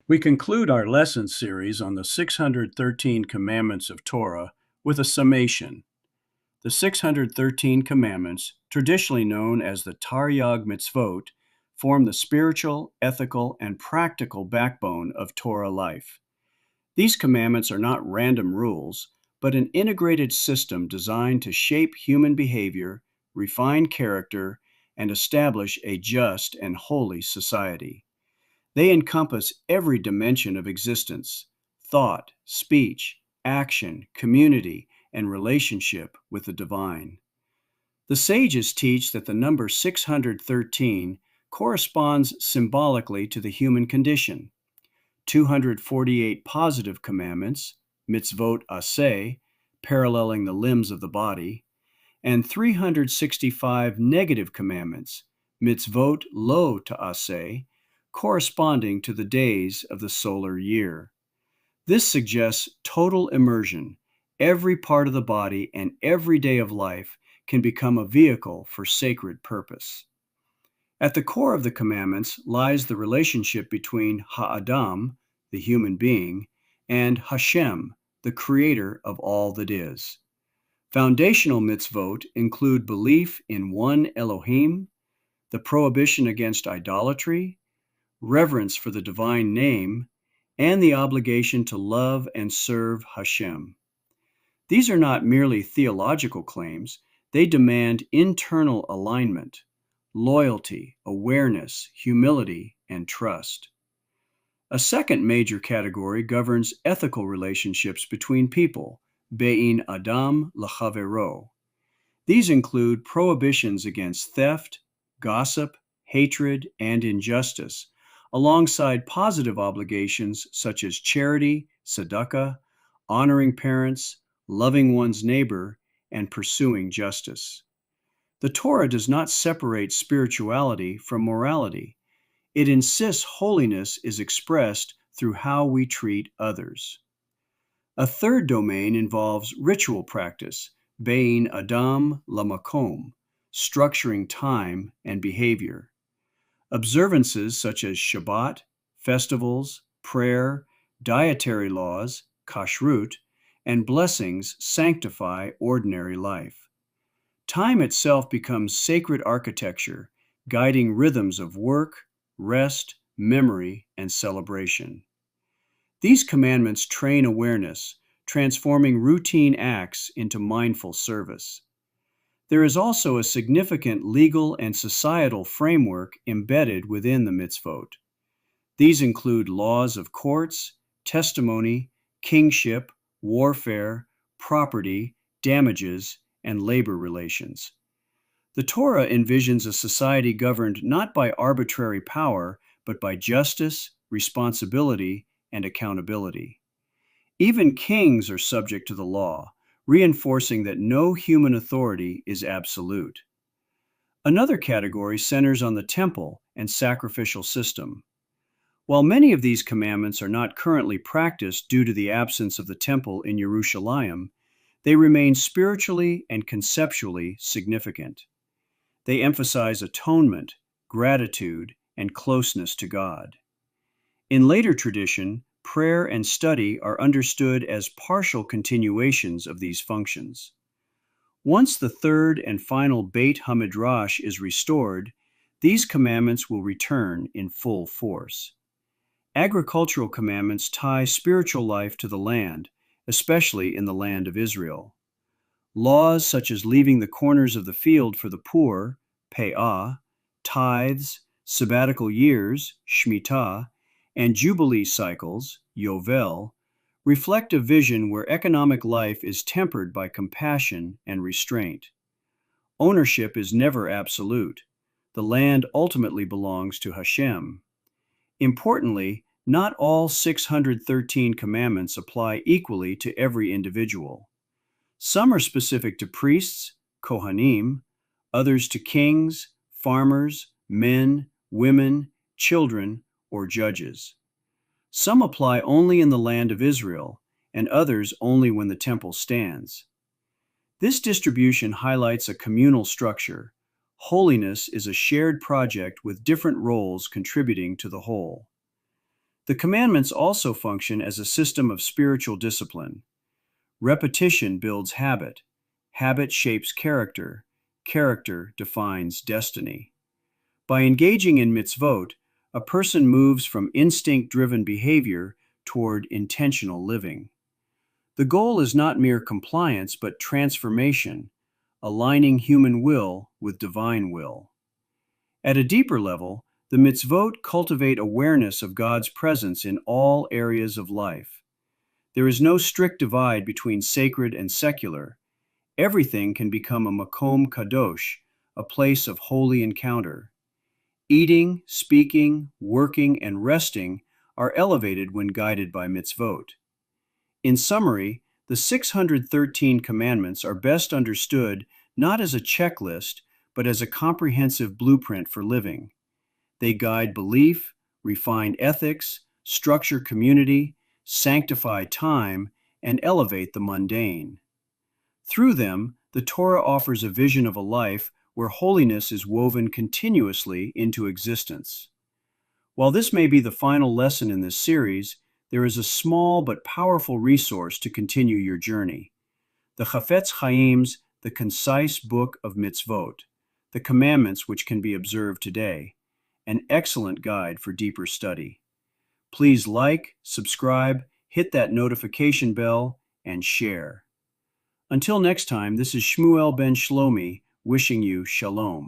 We conclude our lesson series on the 613 Commandments of Torah with a summation. The 613 Commandments, traditionally known as the Taryag Mitzvot, form the spiritual, ethical, and practical backbone of Torah life. These commandments are not random rules, but an integrated system designed to shape human behavior, refine character, and establish a just and holy society. They encompass every dimension of existence: thought, speech, action, community, and relationship with the divine. The sages teach that the number 613 corresponds symbolically to the human condition. 248 positive commandments, mitzvot aseh, paralleling the limbs of the body, and 365 negative commandments, mitzvot lo ta'aseh, corresponding to the days of the solar year. This suggests total immersion. Every part of the body and every day of life can become a vehicle for sacred purpose. At the core of the commandments lies the relationship between Ha'adam, the human being, and Hashem, the creator of all that is. Foundational mitzvot include belief in one Elohim, the prohibition against idolatry, reverence for the divine name, and the obligation to love and serve Hashem. These are not merely theological claims, they demand internal alignment, loyalty, awareness, humility, and trust. A second major category governs ethical relationships between people, be'in adam l'chavero. These include prohibitions against theft, gossip, hatred, and injustice, alongside positive obligations such as charity, tzedakah, honoring parents, loving one's neighbor, and pursuing justice. The Torah does not separate spirituality from morality. It insists holiness is expressed through how we treat others. A third domain involves ritual practice, be'in adam lamakom, structuring time and behavior. Observances such as Shabbat, festivals, prayer, dietary laws, kashrut, and blessings sanctify ordinary life. Time itself becomes sacred architecture, guiding rhythms of work, rest, memory, and celebration. These commandments train awareness, transforming routine acts into mindful service. There is also a significant legal and societal framework embedded within the mitzvot. These include laws of courts, testimony, kingship, warfare, property, damages, and labor relations. The Torah envisions a society governed not by arbitrary power, but by justice, responsibility, and accountability. Even kings are subject to the law, reinforcing that no human authority is absolute. Another category centers on the temple and sacrificial system. While many of these commandments are not currently practiced due to the absence of the temple in Jerusalem, they remain spiritually and conceptually significant. They emphasize atonement, gratitude, and closeness to God. In later tradition, prayer and study are understood as partial continuations of these functions. Once the third and final Beit HaMidrash is restored, these commandments will return in full force. Agricultural commandments tie spiritual life to the land, especially in the land of Israel. Laws such as leaving the corners of the field for the poor, pe'ah, tithes, sabbatical years, shmitah, and jubilee cycles, yovel, reflect a vision where economic life is tempered by compassion and restraint. Ownership is never absolute. The land ultimately belongs to Hashem. Importantly, not all 613 commandments apply equally to every individual. Some are specific to priests, kohanim, others to kings, farmers, men, women, children, or judges. Some apply only in the land of Israel, and others only when the temple stands. This distribution highlights a communal structure. Holiness is a shared project with different roles contributing to the whole. The commandments also function as a system of spiritual discipline. Repetition builds habit. Habit shapes character. Character defines destiny. By engaging in mitzvot, a person moves from instinct-driven behavior toward intentional living. The goal is not mere compliance, but transformation, aligning human will with divine will. At a deeper level, the mitzvot cultivate awareness of God's presence in all areas of life. There is no strict divide between sacred and secular. Everything can become a makom kadosh, a place of holy encounter. Eating, speaking, working, and resting are elevated when guided by mitzvot. In summary, the 613 commandments are best understood not as a checklist, but as a comprehensive blueprint for living. They guide belief, refine ethics, structure community, sanctify time, and elevate the mundane. Through them, the Torah offers a vision of a life where holiness is woven continuously into existence. While this may be the final lesson in this series, there is a small but powerful resource to continue your journey. The Chafetz Chaim's The Concise Book of Mitzvot, the commandments which can be observed today, an excellent guide for deeper study. Please like, subscribe, hit that notification bell, and share. Until next time, this is Shmuel ben Shlomi wishing you shalom.